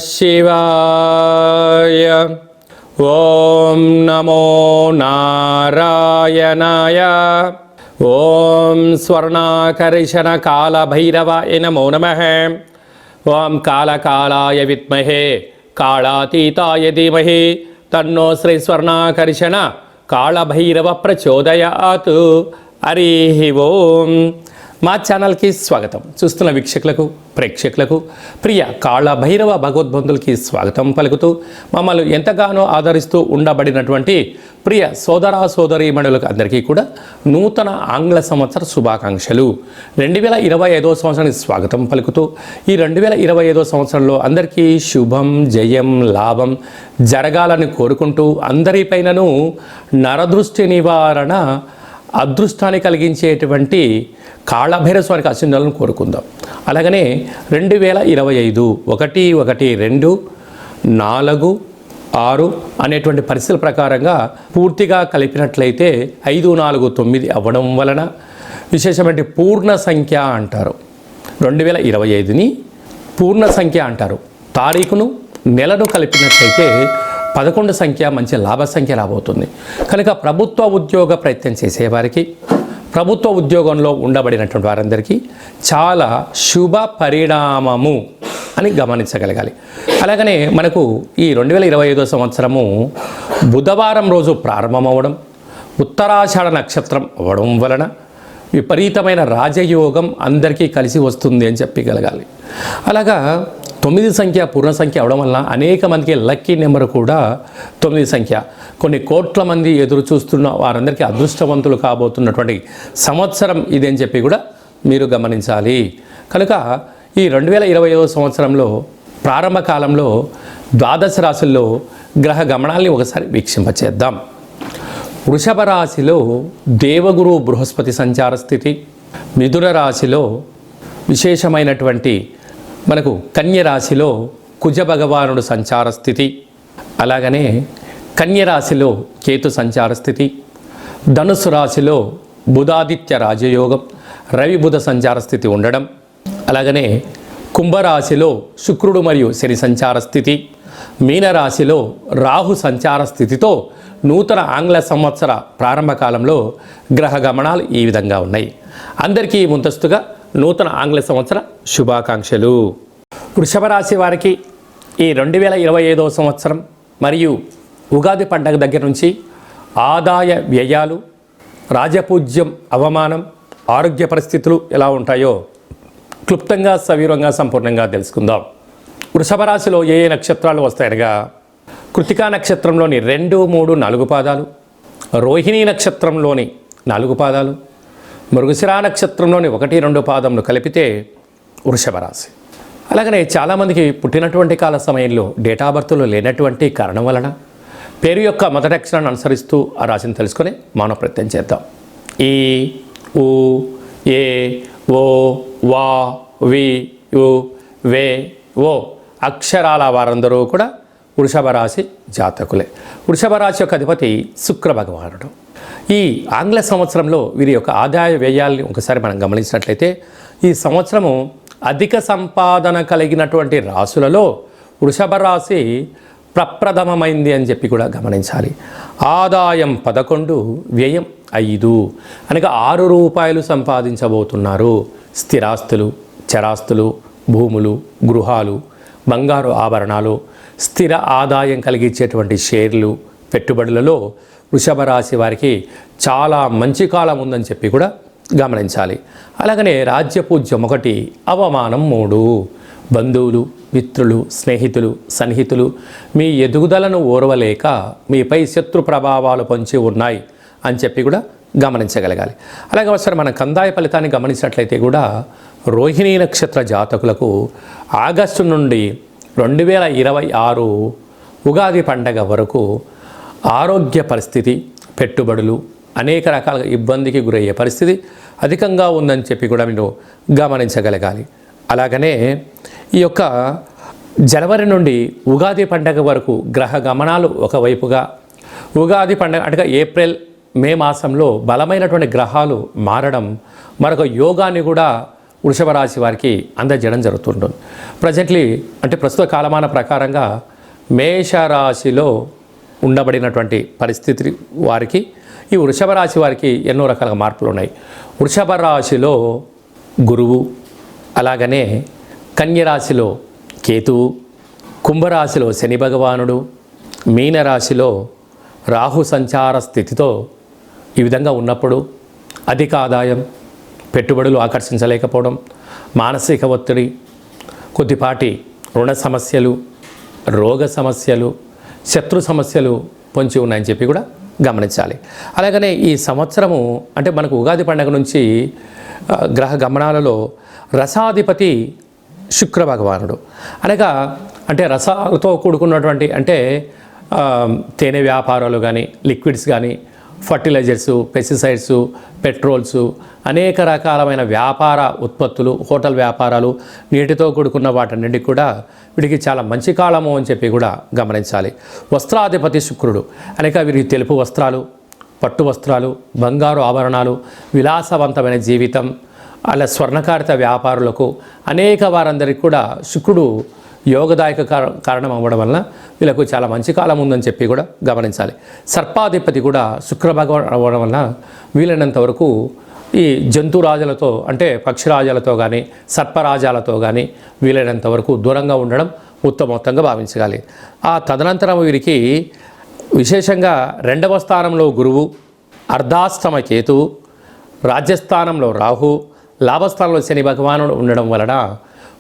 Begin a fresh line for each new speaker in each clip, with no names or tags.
శివాయ. ఓం నమో నారాయణాయ. ఓం స్వర్ణాకర్షణ కాళభైరవాయ నమో నమః. ఓం కాళకాళాయ విద్మహే కాళాతీతాయ ధీమహి తన్నో శ్రీ స్వర్ణాకర్షణ కాళభైరవ ప్రచోదయాత్. హరి ఓం. మా ఛానల్కి స్వాగతం. చూస్తున్న వీక్షకులకు ప్రేక్షకులకు ప్రియ కాళభైరవ భగవద్బంధులకి స్వాగతం పలుకుతూ మమ్మల్ని ఎంతగానో ఆదరిస్తూ ఉండబడినటువంటి ప్రియ సోదర సోదరీమణులకు అందరికీ కూడా నూతన ఆంగ్ల సంవత్సర శుభాకాంక్షలు. 2025వ సంవత్సరానికి స్వాగతం పలుకుతూ ఈ 2025వ సంవత్సరంలో అందరికీ శుభం జయం లాభం జరగాలని కోరుకుంటూ అందరిపైనను నరదృష్టి నివారణ అదృష్టాన్ని కలిగించేటువంటి కాళభైరవ స్వామికి ఆశీర్వాదాలను కోరుకుందాం. అలాగనే 2025 1-1-2-4-6 అనేటువంటి పరిస్థితుల ప్రకారంగా పూర్తిగా కలిపినట్లయితే 5-4-9 అవ్వడం వలన విశేషమైన పూర్ణ సంఖ్య అంటారు. 2025ని పూర్ణ సంఖ్య అంటారు. తారీఖును నెలను కలిపినట్లయితే 11 సంఖ్య మంచి లాభ సంఖ్య రాబోతుంది. కనుక ప్రభుత్వ ఉద్యోగ ప్రయత్నం చేసేవారికి, ప్రభుత్వ ఉద్యోగంలో ఉండబడినటువంటి వారందరికీ చాలా శుభ పరిణామము అని గమనించగలగాలి. అలాగనే మనకు ఈ 2025వ సంవత్సరము బుధవారం రోజు ప్రారంభమవడం, ఉత్తరాషాఢ నక్షత్రం అవ్వడం వలన విపరీతమైన రాజయోగం అందరికీ కలిసి వస్తుంది అని చెప్పగలగాలి. అలాగా 9 సంఖ్య పూర్ణ సంఖ్య అవడం వల్ల అనేక మందికి లక్కీ నెంబర్ కూడా 9 సంఖ్య. కొన్ని కోట్ల మంది ఎదురు చూస్తున్న వారందరికీ అదృష్టవంతులు కాబోతున్నటువంటి సంవత్సరం ఇది అని చెప్పి కూడా మీరు గమనించాలి. కనుక ఈ 2025వ సంవత్సరంలో ప్రారంభ కాలంలో ద్వాదశ రాశుల్లో గ్రహ గమనాల్ని ఒకసారి వీక్షింపచేద్దాం. వృషభ రాశిలో దేవగురు బృహస్పతి సంచార స్థితి, మిథున రాశిలో విశేషమైనటువంటి మనకు కన్య రాశిలో కుజ భగవానుడు సంచార స్థితి, అలాగనే కన్య రాశిలో కేతు సంచార స్థితి, ధనుసు రాశిలో బుధాదిత్య రాజయోగం రవి బుధ సంచార స్థితి ఉండడం, అలాగనే కుంభరాశిలో శుక్రుడు మరియు శని సంచార స్థితి, మీనరాశిలో రాహు సంచార స్థితితో నూతన ఆంగ్ల సంవత్సర ప్రారంభ కాలంలో గ్రహ గమనాలు ఈ విధంగా ఉన్నాయి. అందరికీ ముందస్తుగా నూతన ఆంగ్ల సంవత్సర శుభాకాంక్షలు. వృషభ రాశి వారికి ఈ 2025వ సంవత్సరం మరియు ఉగాది పండగ దగ్గర నుంచి ఆదాయ వ్యయాలు, రాజపూజ్యం, అవమానం, ఆరోగ్య పరిస్థితులు ఎలా ఉంటాయో క్లుప్తంగా సవివరంగా సంపూర్ణంగా తెలుసుకుందాం. వృషభ రాశిలో ఏ నక్షత్రాలు వస్తాయనగా కృతికా నక్షత్రంలోని 2, 3, 4 పాదాలు, రోహిణీ నక్షత్రంలోని 4 పాదాలు, మృగశిరా నక్షత్రంలోని 1, 2 పాదములు కలిపితే వృషభ రాశి. అలాగనే చాలామందికి పుట్టినటువంటి కాల సమయంలో డేటా బర్త్లో లేనటువంటి కారణం వలన పేరు యొక్క మొదటి అక్షరాన్ని అనుసరిస్తూ ఆ రాశిని తెలుసుకొని మనం ప్రయత్నం చేద్దాం. ఈ, ఉ, ఏ, ఓ, వా, వి, యు, వే, ఓ అక్షరాల వారందరూ కూడా వృషభ రాశి జాతకులే. వృషభ రాశి యొక్క అధిపతి శుక్ర భగవానుడు. ఈ ఆంగ్ల సంవత్సరంలో వీరి యొక్క ఆదాయ వ్యయాల్ని ఒకసారి మనం గమనించినట్లయితే ఈ సంవత్సరము అధిక సంపాదన కలిగినటువంటి రాశులలో వృషభ రాశి ప్రప్రథమమైంది అని చెప్పి కూడా గమనించాలి. ఆదాయం 11, వ్యయం 5 అనగా 6 రూపాయలు సంపాదించబోతున్నారు. స్థిరాస్తులు, చరాస్తులు, భూములు, గృహాలు, బంగారు ఆభరణాలు, స్థిర ఆదాయం కలిగించేటువంటి షేర్లు, పెట్టుబడులలో వృషభ రాశి వారికి చాలా మంచి కాలం ఉందని చెప్పి కూడా గమనించాలి. అలాగనే రాజ్యపూజ్యం 1, అవమానం 3. బంధువులు, మిత్రులు, స్నేహితులు, సన్నిహితులు మీ ఎదుగుదలను ఓర్వలేక మీపై శత్రు ప్రభావాలు పొంచి ఉన్నాయి అని చెప్పి కూడా గమనించగలగాలి. అలాగే ఒకసారి మన కందాయ ఫలితాన్ని గమనించినట్లయితే కూడా రోహిణీ నక్షత్ర జాతకులకు ఆగస్టు నుండి 2026 ఉగాది పండగ వరకు ఆరోగ్య పరిస్థితి, పెట్టుబడులు అనేక రకాల ఇబ్బందికి గురయ్యే పరిస్థితి అధికంగా ఉందని చెప్పి కూడా మీరు గమనించగలగాలి. అలాగనే ఈ యొక్క జనవరి నుండి ఉగాది పండగ వరకు గ్రహ గమనాలు ఒకవైపుగా, ఉగాది పండగ అంటే ఏప్రిల్ మే మాసంలో బలమైనటువంటి గ్రహాలు మారడం మరొక యోగాన్ని కూడా వృషభ రాశి వారికి అందజేయడం జరుగుతుంటుంది. ప్రజెంట్లీ అంటే ప్రస్తుత కాలమాన ప్రకారంగా మేషరాశిలో ఉండబడినటువంటి పరిస్థితి వారికి ఈ వృషభ రాశి వారికి ఎన్నో రకాల మార్పులు ఉన్నాయి. వృషభ రాశిలో గురువు, అలాగనే కన్యరాశిలో కేతువు, కుంభరాశిలో శని భగవానుడు, మీనరాశిలో రాహు సంచార స్థితితో ఈ విధంగా ఉన్నప్పుడు అధిక ఆదాయం, పెట్టుబడులు ఆకర్షించలేకపోవడం, మానసిక ఒత్తిడి, కొద్దిపాటి రుణ సమస్యలు, రోగ సమస్యలు, శత్రు సమస్యలు పొంచి ఉన్నాయని చెప్పి కూడా గమనించాలి. అలాగనే ఈ సంవత్సరము అంటే మనకు ఉగాది పండుగ నుంచి గ్రహ గమనాలలో రసాధిపతి శుక్ర భగవానుడు అనగా అంటే రసాలతో కూడుకున్నటువంటి అంటే తేనె వ్యాపారాలు కానీ, లిక్విడ్స్ కానీ, ఫర్టిలైజర్సు, పెస్టిసైడ్స్, పెట్రోల్స్, అనేక రకాలమైన వ్యాపార ఉత్పత్తులు, హోటల్ వ్యాపారాలు, నీటితో కూడుకున్న వాటన్నింటికి కూడా వీటికి చాలా మంచి కాలము అని చెప్పి కూడా గమనించాలి. వస్త్రాధిపతి శుక్రుడు అనేక వీరికి తెలుపు వస్త్రాలు, పట్టు వస్త్రాలు, బంగారు ఆభరణాలు, విలాసవంతమైన జీవితం, అలా స్వర్ణకారిత వ్యాపారులకు అనేక వారందరికీ కూడా శుక్రుడు యోగదాయక కారణం అవ్వడం వలన వీళ్ళకు చాలా మంచి కాలం ఉందని చెప్పి కూడా గమనించాలి. సర్పాధిపతి కూడా శుక్ర భగవాన్ అవ్వడం వలన వీలైనంత వరకు ఈ జంతురాజులతో అంటే పక్షిరాజాలతో కానీ, సర్పరాజాలతో కానీ వీలైనంత వరకు దూరంగా ఉండడం ఉత్తమోత్తంగా భావించగాలి. ఆ తదనంతరం వీరికి విశేషంగా 2వ స్థానంలో గురువు, అర్ధాష్టమ కేతువు, రాజ్యస్థానంలో రాహు, లాభస్థానంలో శని భగవానుడు ఉండడం వలన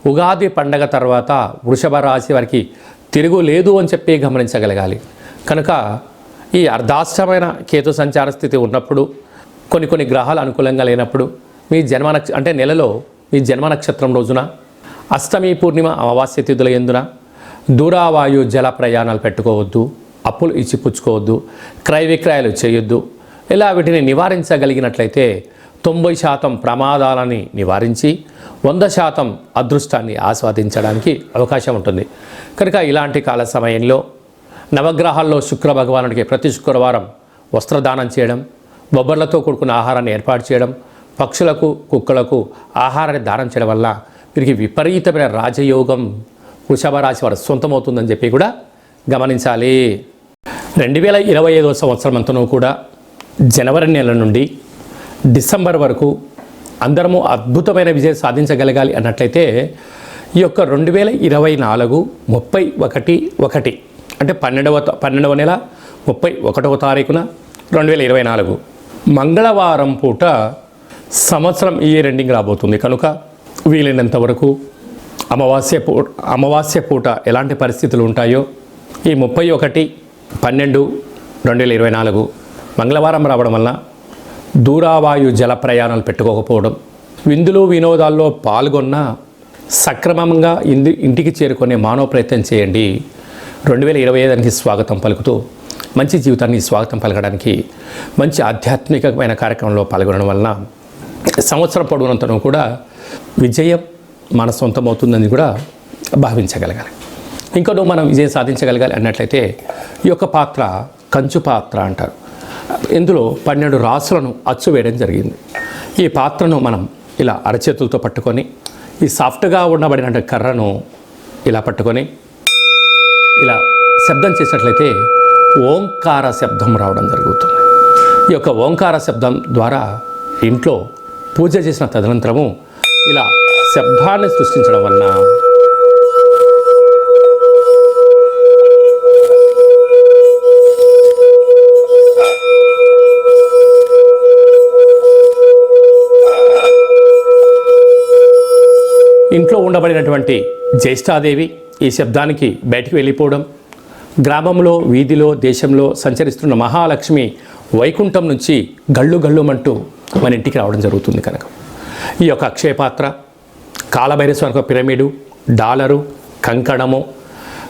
ఉగాది పండగ తర్వాత వృషభ రాశి వారికి తిరుగులేదు అని చెప్పి గమనించగలగాలి. కనుక ఈ అర్ధాష్టమైన కేతు సంచార స్థితి ఉన్నప్పుడు, కొన్ని గ్రహాలు అనుకూలంగా లేనప్పుడు మీ జన్మ అంటే నెలలో మీ జన్మ నక్షత్రం రోజున అష్టమి, పూర్ణిమ, అమావాస్య తిథుల యందున దూరావాయు జల ప్రయాణాలు పెట్టుకోవద్దు, అప్పులు ఇచ్చిపుచ్చుకోవద్దు, క్రయ విక్రయాలు చేయొద్దు. ఇలా వీటిని నివారించగలిగినట్లయితే 90% ప్రమాదాలని నివారించి 100% అదృష్టాన్ని ఆస్వాదించడానికి అవకాశం ఉంటుంది. కనుక ఇలాంటి కాల సమయంలో నవగ్రహాల్లో శుక్ర భగవానుడికి ప్రతి శుక్రవారం వస్త్రదానం చేయడం, బొబ్బర్లతో కూడుకున్న ఆహారాన్ని ఏర్పాటు చేయడం, పక్షులకు, కుక్కలకు ఆహారాన్ని దానం చేయడం వల్ల వీరికి విపరీతమైన రాజయోగం వృషభ రాశి వారు సొంతమవుతుందని చెప్పి కూడా గమనించాలి. 2025వ సంవత్సరం అంతనూ కూడా జనవరి నెల నుండి డిసెంబర్ వరకు అందరము అద్భుతమైన విజయం సాధించగలగాలి అన్నట్లయితే ఈ యొక్క 2024 31/1 అంటే 12వ నెల 31వ తారీఖున 2024 మంగళవారం పూట సంవత్సరం ఇయర్ ఎండింగ్ రాబోతుంది. కనుక వీలైనంత వరకు అమావాస్య పూట ఎలాంటి పరిస్థితులు ఉంటాయో ఈ 31/12/2024 మంగళవారం రావడం వల్ల దూరావాయు జల ప్రయాణాలు పెట్టుకోకపోవడం, విందులు వినోదాల్లో పాల్గొన్న సక్రమంగా ఇంటికి చేరుకునే మానవ ప్రయత్నం చేయండి. 2025కి స్వాగతం పలుకుతూ మంచి జీవితాన్ని స్వాగతం పలకడానికి మంచి ఆధ్యాత్మికమైన కార్యక్రమంలో పాల్గొనడం వలన సంవత్సరం పొడవునంతను కూడా విజయం మన సొంతమవుతుందని కూడా భావించగలగాలి. ఇంకనూ మనం విజయం సాధించగలగాలి అన్నట్లయితే ఈ యొక్క పాత్ర కంచు పాత్ర అంటారు. ఇందులో 12 రాసులను అచ్చు వేయడం జరిగింది. ఈ పాత్రను మనం ఇలా అరచేతులతో పట్టుకొని ఈ సాఫ్ట్గా ఉండబడిన కర్రను ఇలా పట్టుకొని ఇలా శబ్దం చేసినట్లయితే ఓంకార శబ్దం రావడం జరుగుతుంది. ఈ యొక్క ఓంకార శబ్దం ద్వారా ఇంట్లో పూజ చేసిన తదనంతరము ఇలా శబ్దాన్ని సృష్టించడం వలన ఇంట్లో ఉండబడినటువంటి జ్యేష్ఠాదేవి ఈ శబ్దానికి బయటికి వెళ్ళిపోవడం, గ్రామంలో, వీధిలో, దేశంలో సంచరిస్తున్న మహాలక్ష్మి వైకుంఠం నుంచి గళ్ళుమంటూ మన ఇంటికి రావడం జరుగుతుంది. కనుక ఈ యొక్క అక్షయపాత్ర, కాళభైరవ పిరమిడు, డాలరు, కంకణము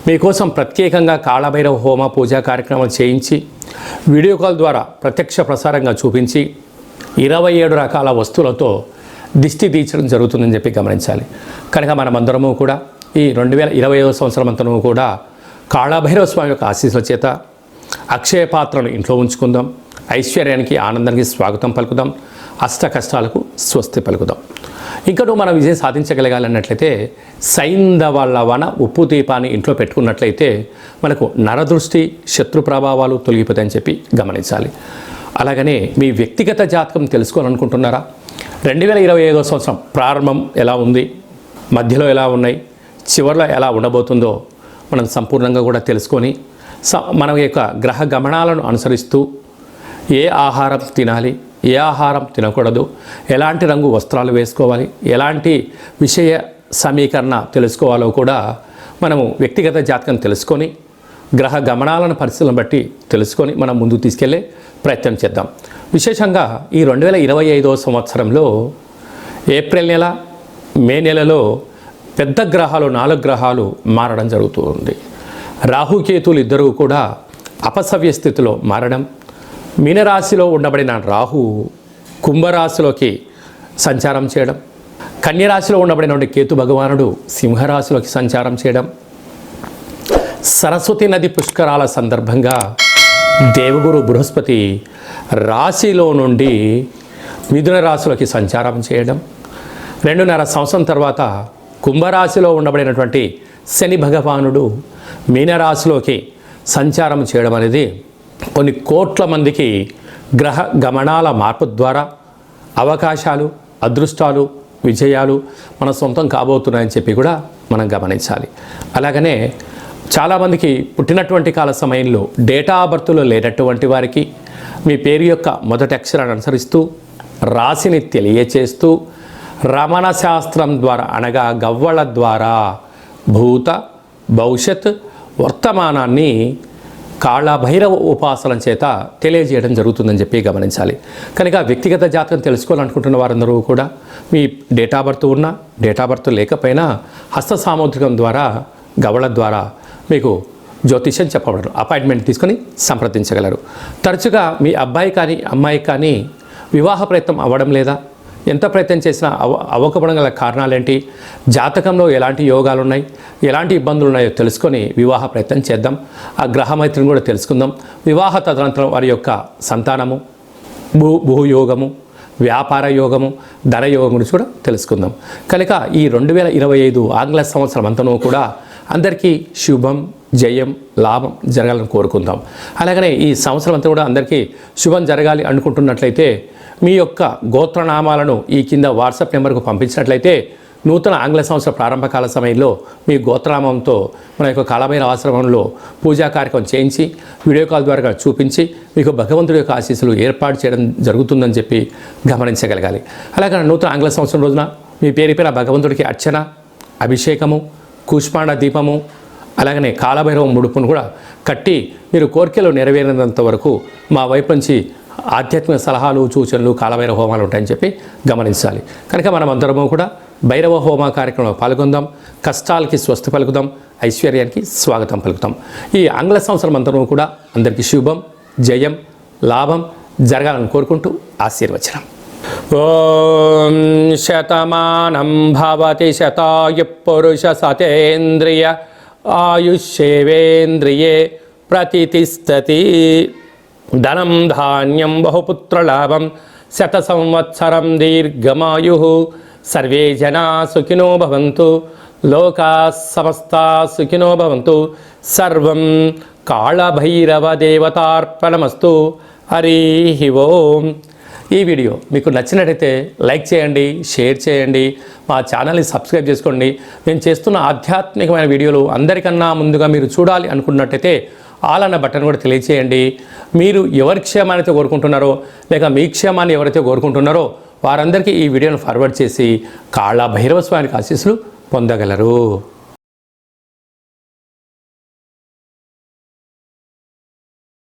మీకోసం ప్రత్యేకంగా కాళభైరవ హోమ పూజా కార్యక్రమాలు చేయించి వీడియో కాల్ ద్వారా ప్రత్యక్ష ప్రసారంగా చూపించి 27 రకాల వస్తువులతో దిష్టి తీర్చడం జరుగుతుందని చెప్పి గమనించాలి. కనుక మనమందరము కూడా ఈ 2025వ సంవత్సరం అంతను కూడా కాళభైరవ స్వామి యొక్క ఆశీస్సుల చేత అక్షయ పాత్రను ఇంట్లో ఉంచుకుందాం, ఐశ్వర్యానికి, ఆనందానికి స్వాగతం పలుకుదాం. అష్ట కష్టాలకు స్వస్తి పలుకుదాం. ఇంకా నువ్వు మనం విజయం సాధించగలగాలన్నట్లయితే సైంధవ లవణ ఉప్పు దీపాన్ని ఇంట్లో పెట్టుకున్నట్లయితే మనకు నరదృష్టి శత్రు ప్రభావాలు తొలగిపోతాయని చెప్పి గమనించాలి. అలాగనే మీ వ్యక్తిగత జాతకం తెలుసుకోవాలనుకుంటున్నారా? 2025వ సంవత్సరం ప్రారంభం ఎలా ఉంది, మధ్యలో ఎలా ఉన్నాయి, చివరిలో ఎలా ఉండబోతుందో మనం సంపూర్ణంగా కూడా తెలుసుకొని మన యొక్క గ్రహ గమనాలను అనుసరిస్తూ ఏ ఆహారం తినాలి, ఏ ఆహారం తినకూడదు, ఎలాంటి రంగు వస్త్రాలు వేసుకోవాలి, ఎలాంటి విషయ సమీకరణ తెలుసుకోవాలో కూడా మనము వ్యక్తిగత జాతకం తెలుసుకొని గ్రహ గమనాలను పరిస్థితులను బట్టి తెలుసుకొని మనం ముందుకు తీసుకెళ్లే ప్రయత్నం చేద్దాం. విశేషంగా ఈ 2025వ సంవత్సరంలో ఏప్రిల్ నెల, మే నెలలో పెద్ద గ్రహాలు 4 గ్రహాలు మారడం జరుగుతుంది. రాహుకేతులు ఇద్దరూ కూడా అపసవ్య స్థితిలో మారడం, మీనరాశిలో ఉండబడిన రాహు కుంభరాశిలోకి సంచారం చేయడం, కన్యరాశిలో ఉండబడిన కేతు భగవానుడు సింహరాశిలోకి సంచారం చేయడం, సరస్వతి నది పుష్కరాల సందర్భంగా దేవగురు బృహస్పతి రాశిలో నుండి మిథున రాశిలోకి సంచారం చేయడం, 2.5 సంవత్సరం తర్వాత కుంభరాశిలో ఉండబడినటువంటి శని భగవానుడు మీనరాశిలోకి సంచారం చేయడం అనేది కొన్ని కోట్ల మందికి గ్రహ గమనాల మార్పు ద్వారా అవకాశాలు, అదృష్టాలు, విజయాలు మన సొంతం కాబోతున్నాయని చెప్పి కూడా మనం గమనించాలి. అలాగనే చాలామందికి పుట్టినటువంటి కాల సమయంలో డేటా ఆఫ్ బర్త్లో లేనటువంటి వారికి మీ పేరు యొక్క మొదటి అక్షరాన్ని అనుసరిస్తూ రాశిని తెలియచేస్తూ రమణ శాస్త్రం ద్వారా అనగా గవ్వల ద్వారా భూత భవిష్యత్ వర్తమానాన్ని కాళభైరవ ఉపాసన చేత తెలియజేయడం జరుగుతుందని చెప్పి గమనించాలి. కనుక వ్యక్తిగత జాతకం తెలుసుకోవాలనుకుంటున్న వారందరూ కూడా మీ డేటా బర్త్ ఉన్నా, డేటా బర్త్ లేకపోయినా హస్త సాముద్రికం ద్వారా గవళ ద్వారా మీకు జ్యోతిష్యం చెప్పబడరు. అపాయింట్మెంట్ తీసుకొని సంప్రదించగలరు. తరచుగా మీ అబ్బాయి కానీ అమ్మాయి కానీ వివాహ ప్రయత్నం అవ్వడం లేదా, ఎంత ప్రయత్నం చేసినా అవ్వకపోవడం గల కారణాలేంటి, జాతకంలో ఎలాంటి యోగాలు ఉన్నాయి, ఎలాంటి ఇబ్బందులు ఉన్నాయో తెలుసుకొని వివాహ ప్రయత్నం చేద్దాం. ఆ గ్రహమైత్రిని కూడా తెలుసుకుందాం. వివాహ తదనంతరం వారి యొక్క సంతానము, భూయోగము, వ్యాపార యోగము, ధన యోగం గురించి కూడా తెలుసుకుందాం. కనుక ఈ 2025 ఆంగ్ల సంవత్సరం అంతనూ కూడా అందరికీ శుభం, జయం, లాభం జరగాలని కోరుకుందాం. అలాగనే ఈ సంవత్సరం అంతా కూడా అందరికీ శుభం జరగాలి అనుకుంటున్నట్లయితే మీ యొక్క గోత్రనామాలను ఈ కింద వాట్సాప్ నెంబర్కు పంపించినట్లయితే నూతన ఆంగ్ల సంవత్సర ప్రారంభకాల సమయంలో మీ గోత్రనామంతో మన యొక్క కాళభైరవ ఆశ్రమంలో పూజా కార్యక్రమం చేయించి వీడియో కాల్ ద్వారా చూపించి మీకు భగవంతుడి యొక్క ఆశీస్సులు ఏర్పాటు చేయడం జరుగుతుందని చెప్పి గమనించగలగాలి. అలాగే నూతన ఆంగ్ల సంవత్సరం రోజున మీ పేరు భగవంతుడికి అర్చన, అభిషేకము, కూష్మాండ దీపము, అలాగనే కాళభైరవ ముడుపును కూడా కట్టి మీరు కోరికలు నెరవేరినంత వరకు మా వైపు నుంచి ఆధ్యాత్మిక సలహాలు, సూచనలు, కాళభైరవ హోమాలు ఉంటాయని చెప్పి గమనించాలి. కనుక మనం అందరము కూడా భైరవ హోమ కార్యక్రమంలో పాల్గొందాం. కష్టాలకి స్వస్తి పలుకుదాం, ఐశ్వర్యానికి స్వాగతం పలుకుతాం. ఈ ఆంగ్ల సంవత్సరం అంతరం కూడా అందరికీ శుభం, జయం, లాభం జరగాలని కోరుకుంటూ ఆశీర్వచనం. ఓం శతమానం భవతి శతాయు పురుష సతేంద్రియ ఆయుష్యేవేంద్రియే ప్రతితిష్టతి. ధనం ధాన్యం బహుపుత్రలాభం శత సంవత్సరం దీర్ఘమాయు. సర్వే జనా సుఖినో భవంతు, లోకా సమస్తా సుఖినో భవంతు. సర్వం కాళభైరవ దేవతార్పణమస్తు. హరి ఓం. ఈ వీడియో మీకు నచ్చినట్టయితే లైక్ చేయండి, షేర్ చేయండి, మా ఛానల్ని సబ్స్క్రైబ్ చేసుకోండి. నేను చేస్తున్న ఆధ్యాత్మికమైన వీడియోలు అందరికన్నా ముందుగా మీరు చూడాలి అనుకున్నట్టయితే ఆల్ అన్న బటన్ కూడా తెలియచేయండి. మీరు ఎవరి క్షేమాన్ని అయితే కోరుకుంటున్నారో లేక మీ క్షేమాన్ని ఎవరైతే కోరుకుంటున్నారో వారందరికీ ఈ వీడియోను ఫార్వర్డ్ చేసి కాళభైరవ స్వామికి ఆశీస్సులు పొందగలరు.